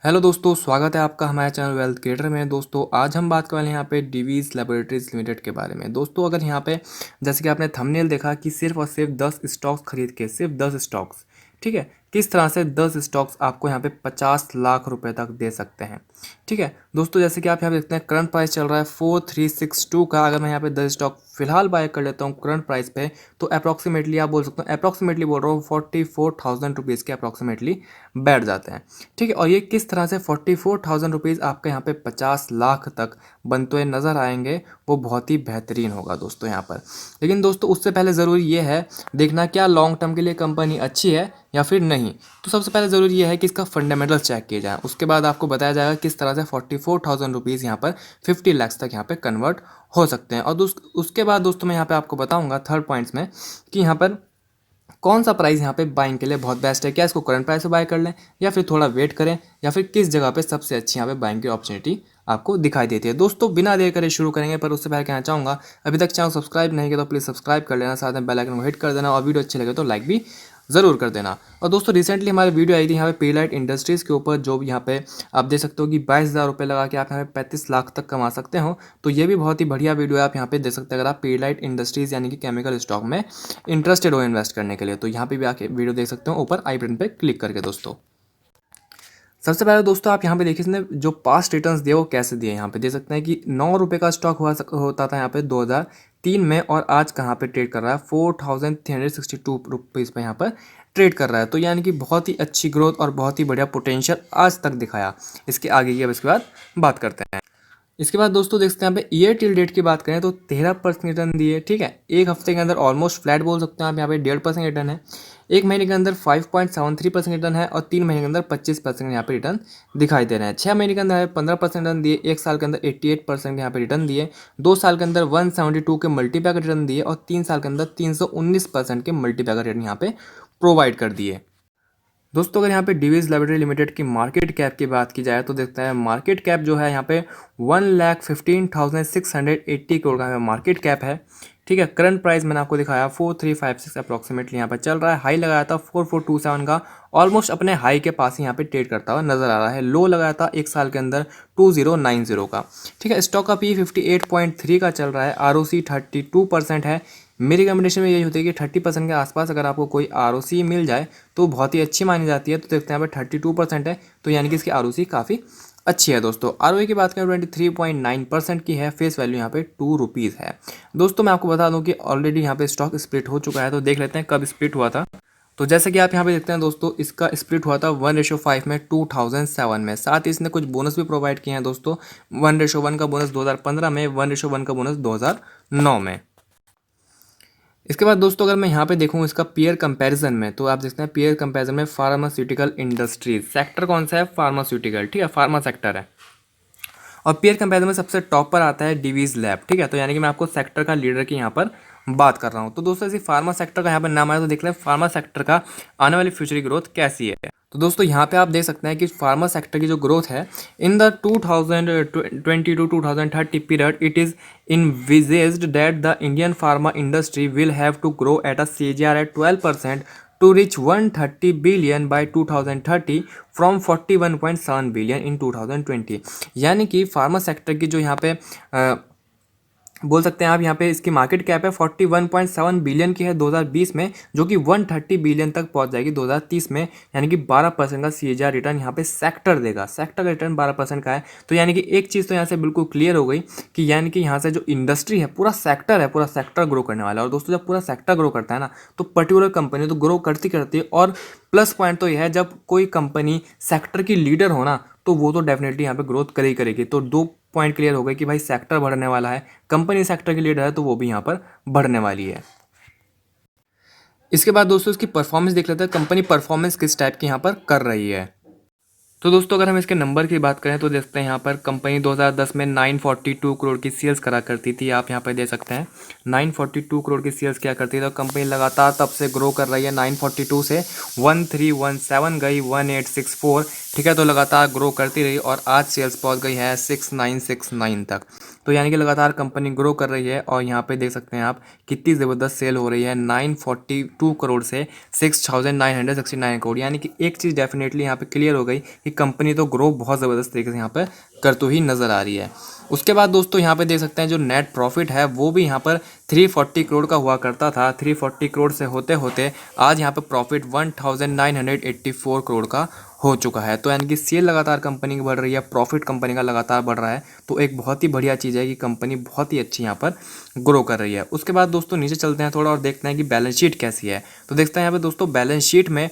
Hello दोस्तों, स्वागत है आपका हमारे चैनल वेल्थ क्रिएटर में। दोस्तों आज हम बात कर रहे हैं यहाँ पे डीवीज लैबोरेटरीज लिमिटेड के बारे में। दोस्तों अगर यहाँ पे जैसे कि आपने थंबनेल देखा कि सिर्फ और सिर्फ 10 स्टॉक्स खरीद के, सिर्फ 10 स्टॉक्स, ठीक है, किस तरह से 10 स्टॉक्स आपको यहाँ पे 50 लाख रुपए तक दे सकते हैं। ठीक है दोस्तों, जैसे कि आप यहाँ पे देखते हैं करंट प्राइस चल रहा है 4362 का। अगर मैं यहाँ पे 10 स्टॉक फिलहाल बाय कर लेता हूँ करंट प्राइस पे, तो अप्रॉक्सीमेटली आप बोल सकते हो, अप्रॉक्सीमेटली बोल रहा हूँ 44,000 रुपीज़ के अप्रॉक्सीमेटली बैठ जाते हैं। ठीक है, और ये किस तरह से 44,000 रुपीज़ आपके यहाँ पे 50 लाख तक बनते हुए नज़र आएंगे, वो बहुत ही बेहतरीन होगा दोस्तों यहाँ पर। लेकिन दोस्तों उससे पहले ज़रूरी ये है देखना क्या लॉन्ग टर्म के लिए कंपनी अच्छी है या फिर नहीं। तो सबसे पहले ज़रूरी ये है कि इसका फंडामेंटल्स चेक किए जाए, उसके बाद आपको बताया जाएगा किस तरह से 44,000 रुपीज़ यहाँ पर 50 लाख तक यहाँ पे कन्वर्ट हो सकते हैं। और उसके बाद दोस्तों मैं यहाँ पे आपको बताऊँगा थर्ड पॉइंट्स में कि यहाँ पर कौन सा प्राइस यहाँ पे बाइंग के लिए बहुत बेस्ट है। क्या इसको करंट प्राइस पे बाय कर लें या फिर थोड़ा वेट करें, या फिर किस जगह पे सबसे अच्छी यहाँ पे बाइंग की अपॉर्चुनिटी आपको दिखाई देती है। दोस्तों बिना देर करे शुरू करेंगे, पर उससे पहले कहना चाहूँगा अभी तक चैनल सब्सक्राइब नहीं किया तो प्लीज़ सब्सक्राइब कर लेना, साथ में बेल आइकन को हिट कर देना, और वीडियो अच्छी लगे तो लाइक भी ज़रूर कर देना। और दोस्तों रिसेंटली हमारी वीडियो आई थी यहाँ पे पीलाइट इंडस्ट्रीज़ के ऊपर, जो यहाँ पे आप देख सकते हो कि 22,000 रुपये लगा के आप यहाँ पे 35 लाख तक कमा सकते हो। तो ये भी बहुत ही बढ़िया वीडियो है, आप यहाँ पे देख सकते हैं अगर आप पीलाइट इंडस्ट्रीज़ यानी कि केमिकल स्टॉक में इंटरेस्टेड हो इन्वेस्ट करने के लिए, तो यहाँ पे भी आके वीडियो देख सकते हो ऊपर आई बटन पे क्लिक करके। दोस्तों सबसे पहले दोस्तों आप यहाँ पे देखिए इसने जो पास्ट रिटर्न्स दिए वो कैसे दिए। यहाँ पे देख सकते हैं कि 9 रुपये का स्टॉक होता था यहाँ पे 2003 में, और आज कहाँ पे ट्रेड कर रहा है 4,362 रुपीज़ पे यहाँ पर ट्रेड कर रहा है। तो यानी कि बहुत ही अच्छी ग्रोथ और बहुत ही बढ़िया पोटेंशियल आज तक दिखाया। इसके आगे की अब इसके बाद बात करते हैं। इसके बाद दोस्तों देखते हैं यहाँ पे ईयर टिल डेट की बात करें तो 13% रिटर्न दिए। ठीक है, एक हफ्ते के अंदर ऑलमोस्ट फ्लैट बोल सकते हैं आप, यहाँ पे 1.5% रिटर्न है। एक महीने के अंदर 5.73% रिटर्न है, और 3 महीने के अंदर 25% यहाँ पे रिटर्न दिखाई दे रहे हैं। 6 महीने के अंदर 15% रिटर्न दिए, एक साल के अंदर 88% यहाँ पे रिटर्न दिए, 2 साल के अंदर 172 के मल्टीपैक रिटर्न दिए, और 3 साल के अंदर 319% के मल्टीपैक रिटर्न यहाँ पे प्रोवाइड कर दिए। दोस्तों अगर यहाँ पे डीवीज लैबोरेटरी लिमिटेड की मार्केट कैप की बात की जाए तो देखते हैं मार्केट कैप जो है यहाँ पे 1,15,680 करोड़ का मार्केट कैप है। ठीक है, करंट प्राइस मैंने आपको दिखाया 4356 अप्रॉक्सीमेटली यहाँ पर चल रहा है। हाई लगाया था 4427 का, ऑलमोस्ट अपने हाई के पास ही यहाँ पे ट्रेड करता हुआ नजर आ रहा है। लो लगाया था एक साल के अंदर 2090 का। ठीक है, स्टॉक का पी 58.3 का चल रहा है, ROC 32% है। मेरी रिकमेंडेशन में यही होती है कि 30% के आसपास अगर आपको कोई ROC मिल जाए तो बहुत ही अच्छी मानी जाती है। तो देखते हैं यहाँ पर 32% है, तो यानी कि इसकी ROC काफ़ी अच्छी है। दोस्तों ROE की बात करें 23.9% की है, फेस वैल्यू यहाँ पे 2 रुपीज़ है। दोस्तों मैं आपको बता दूं कि ऑलरेडी यहाँ पे स्टॉक स्प्लिट हो चुका है, तो देख लेते हैं कब स्प्लिट हुआ था। तो जैसे कि आप यहाँ पे देखते हैं दोस्तों, इसका स्प्लिट हुआ था 1:5 में 2007 में। साथ ही इसने कुछ बोनस भी प्रोवाइड किए हैं दोस्तों, 1:1 का बोनस 2015 में, 1:1 का बोनस 2009 में। इसके बाद दोस्तों अगर मैं यहाँ पे देखूँ इसका पीयर कंपैरिजन में, तो आप देखते हैं पीयर कंपैरिजन में फार्मास्यूटिकल इंडस्ट्रीज सेक्टर कौन सा है, फार्मास्यूटिकल। ठीक है, फार्मा सेक्टर है, और पीयर कंपैरिजन में सबसे टॉप पर आता है डिवीज लैब। ठीक है, तो यानी कि मैं आपको सेक्टर का लीडर की यहाँ पर बात कर रहा हूँ। तो दोस्तों ऐसी फार्मा सेक्टर का यहाँ पर नाम आया तो देख लें फार्मा सेक्टर का आने वाली फ्यूचर की ग्रोथ कैसी है। तो दोस्तों यहाँ पे आप देख सकते हैं कि फार्मा सेक्टर की जो ग्रोथ है in the 2020 to 2030 period, it is envisaged that the Indian pharma industry will have to grow at a CAGR at 12% to reach 130 billion by 2030 from 41.7 billion in 2020। यानी कि फार्मा सेक्टर की जो यहाँ पे बोल सकते हैं आप, यहाँ पे इसकी मार्केट कैप है 41.7 बिलियन की है 2020 में, जो कि 130 बिलियन तक पहुंच जाएगी 2030 में। यानी कि 12% का CAGR रिटर्न यहाँ पे सेक्टर देगा, सेक्टर का रिटर्न 12% का है। तो यानी कि एक चीज़ तो यहाँ से बिल्कुल क्लियर हो गई कि यानी कि यहाँ से जो इंडस्ट्री है, पूरा सेक्टर है, पूरा सेक्टर ग्रो करने वाला है। और दोस्तों जब पूरा सेक्टर ग्रो करता है ना, तो पर्टिकुलर कंपनी तो ग्रो करती करती है। और प्लस पॉइंट तो यह है जब कोई कंपनी सेक्टर की लीडर हो ना, तो वो तो डेफिनेटली यहाँ पे ग्रोथ करेगी। तो 2 पॉइंट क्लियर हो गए कि भाई सेक्टर बढ़ने वाला है, कंपनी सेक्टर की लीडर है तो वो भी यहाँ पर बढ़ने वाली है। इसके बाद दोस्तों इसकी परफॉर्मेंस देख लेते हैं, कंपनी परफॉर्मेंस किस टाइप की यहाँ पर कर रही है। तो दोस्तों अगर हम इसके नंबर की बात करें तो देखते हैं यहाँ पर कंपनी 2010 में 942 करोड़ की सेल्स करा करती थी। आप यहाँ पर देख सकते हैं 942 करोड़ की सेल्स क्या करती थी। तो कंपनी लगातार तब से ग्रो कर रही है, 942 से 1317 गई 1864। ठीक है, तो लगातार ग्रो करती रही और आज सेल्स पहुँच गई है 6969 तक। तो यानी कि लगातार कंपनी ग्रो कर रही है और यहाँ पे देख सकते हैं आप कितनी ज़बरदस्त सेल हो रही है 942 करोड़ से 6969 करोड़। यानी कि एक चीज़ डेफिनेटली यहाँ पे क्लियर हो गई कि कंपनी तो ग्रो बहुत ज़बरदस्त तरीके से यहाँ पर करते ही नज़र आ रही है। उसके बाद दोस्तों यहाँ पे देख सकते हैं जो नेट प्रॉफिट है वो भी यहाँ पर 340 करोड़ का हुआ करता था। 340 करोड़ से होते होते आज यहाँ पे प्रॉफिट 1984 करोड़ का हो चुका है। तो यानी कि सेल लगातार कंपनी की बढ़ रही है, प्रॉफिट कंपनी का लगातार बढ़ रहा है। तो एक बहुत ही बढ़िया चीज़ है कि कंपनी बहुत ही अच्छी यहाँ पर ग्रो कर रही है। उसके बाद दोस्तों नीचे चलते हैं थोड़ा और देखते हैं कि बैलेंस शीट कैसी है। तो देखते हैं यहाँ पे दोस्तों बैलेंस शीट में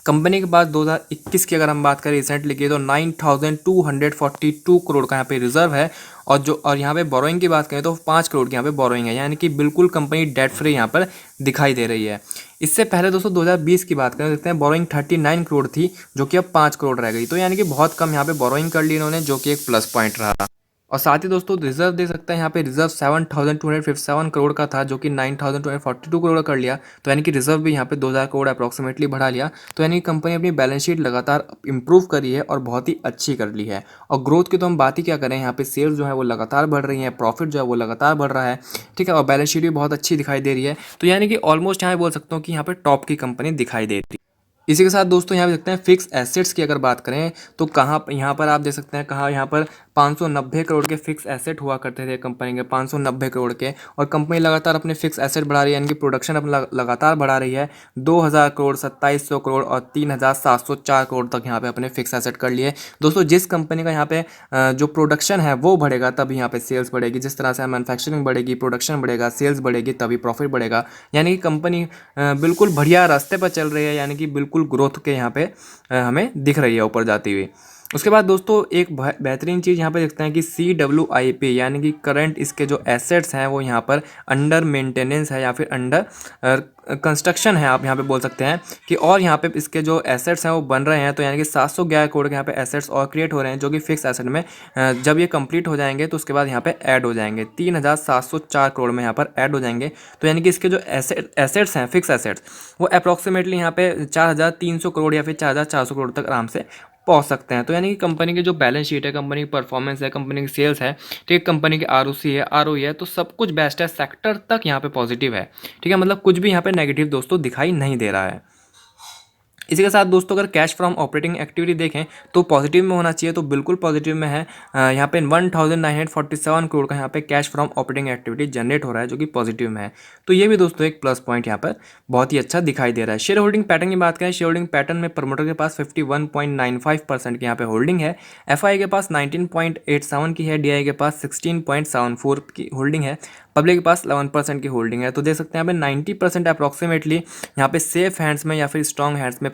कंपनी के पास 2021 की अगर हम बात करें रिसेंटली की, तो 9242 करोड़ का यहाँ पे रिजर्व है। और यहाँ पे बोरोइंग की बात करें तो 5 करोड़ की यहाँ पे बोरोइंग है। यानी कि बिल्कुल कंपनी डेट फ्री यहाँ पर दिखाई दे रही है। इससे पहले दोस्तों 2020 की बात करें, देखते हैं बोरोइंग 39 करोड़ थी जो कि अब 5 करोड़ रह गई। तो यानी कि बहुत कम यहाँ पे बोरोइंग कर ली इन्होंने, जो कि एक प्लस पॉइंट रहा। और साथ ही दोस्तों रिजर्व देख सकते हैं यहाँ पे रिजर्व 7257 करोड़ का था, जो कि 9242 करोड़ कर लिया। तो यानी कि रिजर्व भी यहाँ पे 2000 करोड़ अप्रॉक्सीमेटली बढ़ा लिया। तो यानी कि कंपनी अपनी बैलेंस शीट लगातार इंप्रूव करी है और बहुत ही अच्छी कर ली है। और ग्रोथ की तो हम बात ही क्या करें, यहाँ पे सेल्स जो है वो लगातार बढ़ रही है, प्रॉफिट जो है वो लगातार बढ़ रहा है, ठीक है। और बैलेंस शीट भी बहुत अच्छी दिखाई दे रही है। तो यानी कि ऑलमोस्ट यहाँ बोल सकता हूँ कि यहाँ पे टॉप की कंपनी दिखाई दे रही है। इसी के साथ दोस्तों यहाँ पे देखते हैं फिक्स एसेट्स की अगर बात करें तो कहाँ यहाँ पर आप देख सकते हैं कहाँ यहाँ पर 590 करोड़ के फिक्स एसेट हुआ करते थे कंपनी के, 590 करोड़ के। और कंपनी लगातार अपने फिक्स एसेट बढ़ा रही है, यानी कि प्रोडक्शन अपना लगातार बढ़ा रही है। 2000 करोड़, 2700 करोड़ और 3704 करोड़ तक यहाँ पे अपने फिक्स एसेट कर लिए। दोस्तों जिस कंपनी का यहाँ पे जो प्रोडक्शन है वो बढ़ेगा तभी यहाँ पे सेल्स बढ़ेगी। जिस तरह से मैन्युफैक्चरिंग बढ़ेगी, प्रोडक्शन बढ़ेगा, सेल्स बढ़ेगी, तभी प्रॉफिट बढ़ेगा। यानी कि कंपनी बिल्कुल बढ़िया रास्ते पर चल रही है, यानी कि बिल्कुल ग्रोथ के यहाँ पे हमें दिख रही है ऊपर जाती हुई। उसके बाद दोस्तों एक बेहतरीन चीज़ यहाँ पे देखते हैं कि CWIP यानी कि करंट इसके जो एसेट्स हैं वो यहाँ पर अंडर मेंटेनेंस है या फिर अंडर कंस्ट्रक्शन है, आप यहाँ पे बोल सकते हैं कि। और यहाँ पे इसके जो एसेट्स हैं वो बन रहे हैं। तो यानी कि 711 करोड़ के यहाँ पे एसेट्स और क्रिएट हो रहे हैं, जो कि फिक्स एसेट में जब ये कंप्लीट हो जाएंगे तो उसके बाद यहाँ पे ऐड हो जाएंगे, 3704 करोड़ में यहाँ पर ऐड हो जाएंगे। तो यानी कि इसके जो एसेट्स हैं, फिक्स एसेट्स, वो अप्रॉक्सीमेटली यहाँ पे 4300 करोड़ या फिर 4400 करोड़ तक आराम से पहुंच सकते हैं। तो यानी कि कंपनी की जो बैलेंस शीट है, कंपनी की परफॉर्मेंस है, कंपनी की सेल्स है, ठीक है, कंपनी की ROC है, ROE है, तो सब कुछ बेस्ट है। सेक्टर तक यहाँ पे पॉजिटिव है, ठीक है, मतलब कुछ भी यहाँ पे नेगेटिव दोस्तों दिखाई नहीं दे रहा है। इसी के साथ दोस्तों अगर कैश फ्रॉम ऑपरेटिंग एक्टिविटी देखें तो पॉजिटिव में होना चाहिए, तो बिल्कुल पॉजिटिव में है। यहाँ पे 1947 करोड़ का यहाँ पे cash from operating activity generate हो रहा है, जो कि पॉजिटिव में है। तो ये भी दोस्तों एक प्लस पॉइंट यहाँ पर बहुत ही अच्छा दिखाई दे रहा है। शेयर होल्डिंग पैटर्न की बात करें, शेयर होल्डिंग पैटर्न में प्रमोटर के पास 51.95% की यहाँ पे होल्डिंग है, FI के पास 19.87 की है, DI के पास 16.74 की होल्डिंग है, पब्लिक के पास 11% की होल्डिंग है। तो देख सकते हैं यहाँ पे 90% अप्रॉक्सीमेटली यहाँ पे सेफ हैंड्स में या फिर स्ट्रॉन्ग हैंड्स में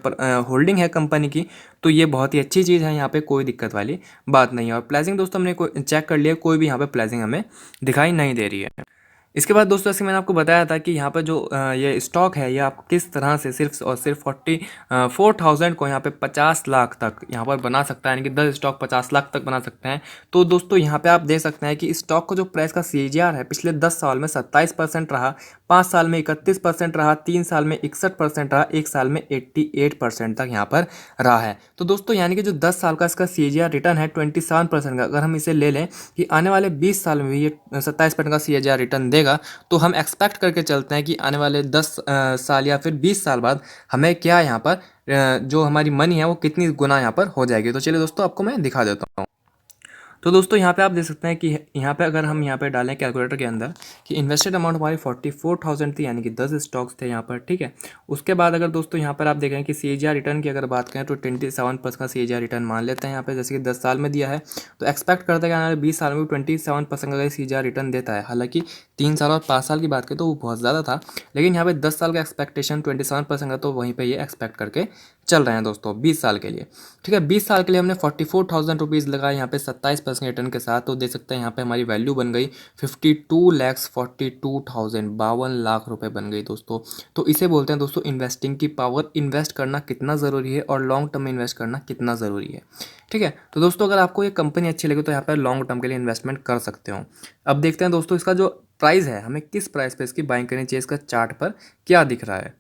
होल्डिंग है कंपनी की। तो ये बहुत ही अच्छी चीज़ है, यहाँ पे कोई दिक्कत वाली बात नहीं है। और प्लेजिंग दोस्तों हमने चेक कर लिया, कोई भी यहाँ पे प्लेजिंग हमें दिखाई नहीं दे रही है। इसके बाद दोस्तों जैसे मैंने आपको बताया था कि यहाँ पर जो ये स्टॉक है ये आप किस तरह से सिर्फ और सिर्फ 44,000 को यहाँ पे 50 लाख तक यहाँ पर बना सकता है, यानी कि 10 स्टॉक 50 लाख तक बना सकते हैं। तो दोस्तों यहाँ पे आप देख सकते हैं कि स्टॉक का जो प्राइस का CAGR है पिछले 10 साल में 27% रहा, 5 साल में 31% रहा, 3 साल में 61% रहा, 1 साल में 88% तक यहाँ पर रहा है। तो दोस्तों यानी कि जो 10 साल का इसका CAGR रिटर्न है 27% का, अगर हम इसे ले लें कि आने वाले 20 साल में भी ये 27% का CAGR रिटर्न देगा, तो हम एक्सपेक्ट करके चलते हैं कि आने वाले 10 साल या फिर 20 साल बाद हमें क्या यहाँ पर जो हमारी मनी है वो कितनी गुना यहाँ पर हो जाएगी। तो चलिए दोस्तों आपको मैं दिखा देता हूँ। तो दोस्तों यहाँ पे आप देख सकते हैं कि यहाँ पे अगर हम यहाँ पे डालें कैलकुलेटर के अंदर कि इन्वेस्टेड अमाउंट हमारी 44,000 थी, यानी कि 10 स्टॉक्स थे यहाँ पर, ठीक है। उसके बाद अगर दोस्तों यहाँ पर आप देखें कि CAGR रिटर्न की अगर बात करें तो 27% का CAGR रिटर्न मान लेते हैं यहाँ पे, जैसे कि 10 साल में दिया है। तो एक्सपेक्ट करते हैं कि आने 20 साल में 27% का CAGR रिटर्न देता है। हालांकि 3 साल और 5 साल की बात करें तो वो बहुत ज़्यादा था, लेकिन यहाँ पे 10 साल का एक्सपेक्टेशन 27% का, तो वहीं पर ये एक्सपेक्ट करके चल रहे हैं दोस्तों 20 साल के लिए, ठीक है। 20 साल के लिए हमने 44,000 रुपीज़ लगाए यहाँ पे 27% रिटर्न के साथ। तो देख सकते हैं यहाँ पे हमारी वैल्यू बन गई 52,42,000, 52 लाख रुपए बन गई दोस्तों। तो इसे बोलते हैं दोस्तों इन्वेस्टिंग की पावर, इन्वेस्ट करना कितना ज़रूरी है और लॉन्ग टर्म में इन्वेस्ट करना कितना ज़रूरी है, ठीक है। तो दोस्तों अगर आपको ये कंपनी अच्छी लगे तो यहाँ पर लॉन्ग टर्म के लिए इन्वेस्टमेंट कर सकते हो। अब देखते हैं दोस्तों इसका जो प्राइस है, हमें किस प्राइस पर इसकी बाइंग करनी चाहिए, इसका चार्ट पर क्या दिख रहा है।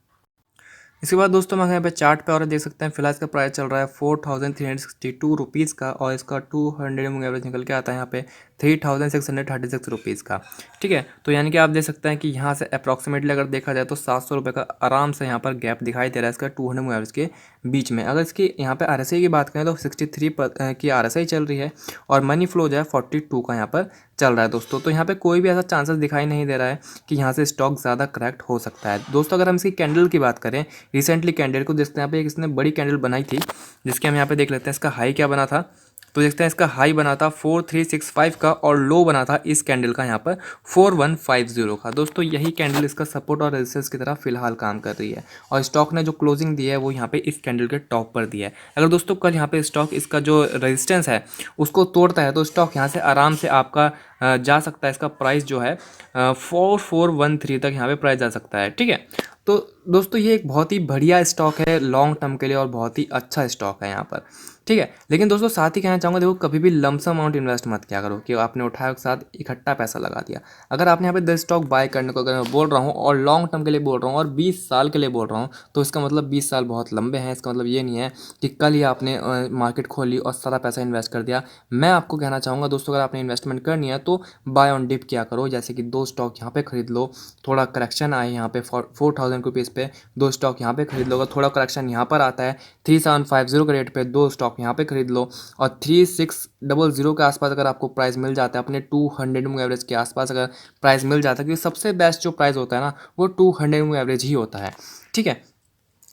इसके बाद दोस्तों मैं यहाँ पे चार्ट पे और देख सकते हैं फिलहाल इसका प्राइस चल रहा है 4,362 रुपीज़ का, और इसका 200 मूविंग एवरेज निकल के आता है यहाँ पे ₹3636 का। ठीक है, तो यानी कि आप देख सकते हैं कि यहाँ से अप्रॉक्सीमेटली अगर देखा जाए तो ₹700 का आराम से यहाँ पर गैप दिखाई दे रहा है इसका 200 मूविंग एवरेज के बीच में। अगर इसकी यहाँ पे आरएसआई की बात करें तो 63 की आरएसआई चल रही है और मनी फ्लो जो है 42 का यहाँ पर चल रहा है दोस्तों। तो यहाँ पे कोई भी ऐसा चांसेस दिखाई नहीं दे रहा है कि यहाँ से स्टॉक ज़्यादा करेक्ट हो सकता है दोस्तों। अगर हम इसकी कैंडल की बात करें, रिसेंटली कैंडल को देखते हैं, यहाँ पे इसने बड़ी कैंडल बनाई थी जिसके हम यहाँ पे देख लेते हैं इसका हाई क्या बना था। तो देखते हैं इसका हाई बना था 4365 का और लो बना था इस कैंडल का यहाँ पर 4150 का। दोस्तों यही कैंडल इसका सपोर्ट और रेजिस्टेंस की तरह फिलहाल काम कर रही है और स्टॉक ने जो क्लोजिंग दी है वो यहाँ पे इस कैंडल के टॉप पर दी है। अगर दोस्तों कल यहाँ पे स्टॉक इसका जो रेजिस्टेंस है उसको तोड़ता है तो स्टॉक यहाँ से आराम से आपका जा सकता है, इसका प्राइस जो है 4413 तक यहाँ पे प्राइस जा सकता है। ठीक है, तो दोस्तों ये एक बहुत ही बढ़िया स्टॉक है लॉन्ग टर्म के लिए और बहुत ही अच्छा स्टॉक है यहाँ पर। ठीक है, लेकिन दोस्तों साथ ही कहना चाहूँगा, देखो कभी भी लमसम अमाउंट इन्वेस्ट मत किया करो कि आपने उठाया एक साथ इकट्ठा पैसा लगा दिया। अगर आपने यहाँ पे 10 स्टॉक बाय करने को अगर मैं बोल रहा हूँ और लॉन्ग टर्म के लिए बोल रहा हूँ और 20 साल के लिए बोल रहा हूँ तो इसका मतलब 20 साल बहुत लंबे हैं। इसका मतलब ये नहीं है कि कल ही आपने मार्केट खोली और सारा पैसा इन्वेस्ट कर दिया। मैं आपको कहना चाहूँगा दोस्तों, अगर आपने इन्वेस्टमेंट करनी है तो बाय ऑन डिप किया करो। जैसे कि 2 स्टॉक यहाँ पे खरीद लो, थोड़ा करेक्शन आए यहाँ पे 4000 पे 2 स्टॉक यहाँ पे खरीद लो, थोड़ा करेक्शन यहाँ पर आता है 3750 के रेट पे 2 स्टॉक यहाँ पे खरीद लो और 3600 के आसपास अगर आपको प्राइस मिल जाता है, अपने 200 मूविंग एवरेज के आसपास अगर प्राइस मिल जाता है, क्योंकि सबसे बेस्ट जो प्राइस होता है ना वो 200 मूविंग एवरेज ही होता है। ठीक है,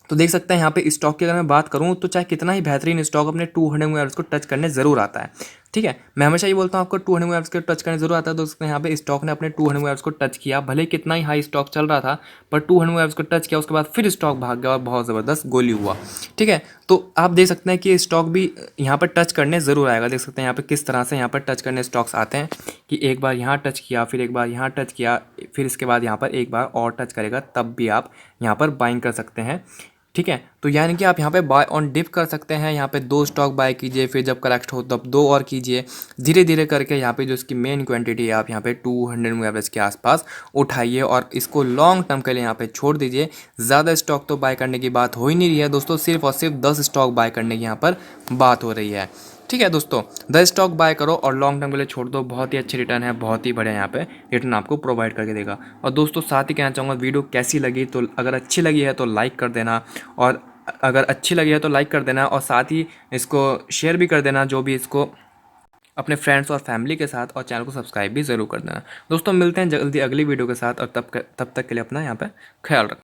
तो देख सकते हैं यहाँ पे स्टॉक की अगर मैं बात करूँ तो चाहे कितना ही बेहतरीन स्टॉक अपने 200 मूविंग एवरेज को टच करने ज़रूर आता है। ठीक है, मैं हमेशा ये बोलता हूँ आपको 200 मूविंग एवरेज को टच करने ज़रूर आता है। दोस्तों यहाँ पे स्टॉक ने अपने 200 मूविंग एवरेज को टच किया, भले कितना ही हाई स्टॉक चल रहा था पर 200 मूविंग एवरेज को टच किया, उसके बाद फिर स्टॉक भाग गया और बहुत ज़बरदस्त गोली हुआ। ठीक है, तो आप देख सकते हैं कि स्टॉक भी यहाँ पर टच करने ज़रूर आएगा। देख सकते हैं यहाँ पर किस तरह से यहाँ पर टच करने स्टॉक्स आते हैं कि एक बार यहाँ टच किया, फिर एक बार यहाँ टच किया, फिर इसके बाद यहाँ पर एक बार और टच करेगा, तब भी आप यहाँ पर बाइंग कर सकते हैं। ठीक है, तो यानी कि आप यहाँ पे बाय ऑन डिप कर सकते हैं। यहाँ पे 2 स्टॉक बाय कीजिए, फिर जब करेक्ट हो तब 2 और कीजिए, धीरे धीरे करके यहाँ पे जो इसकी मेन क्वांटिटी है आप यहाँ पे 200 मूविंग एवरेज के आसपास उठाइए और इसको लॉन्ग टर्म के लिए यहाँ पे छोड़ दीजिए। ज़्यादा स्टॉक तो बाय करने की बात हो ही नहीं रही है दोस्तों, सिर्फ और सिर्फ 10 स्टॉक बाय करने की यहाँ पर बात हो रही है। ठीक है दोस्तों, 10 स्टॉक बाय करो और लॉन्ग टर्म के लिए छोड़ दो, बहुत ही अच्छी रिटर्न है, बहुत ही बढ़िया यहाँ पे रिटर्न आपको प्रोवाइड करके देगा। और दोस्तों साथ ही कहना चाहूँगा, वीडियो कैसी लगी, तो अगर अच्छी लगी है तो लाइक कर देना, और अगर अच्छी लगी है तो लाइक कर देना और साथ ही इसको शेयर भी कर देना जो भी इसको अपने फ्रेंड्स और फैमिली के साथ, और चैनल को सब्सक्राइब भी ज़रूर कर देना। दोस्तों मिलते हैं जल्दी अगली वीडियो के साथ, और तब तक के लिए अपना यहाँ पे ख्याल रखें।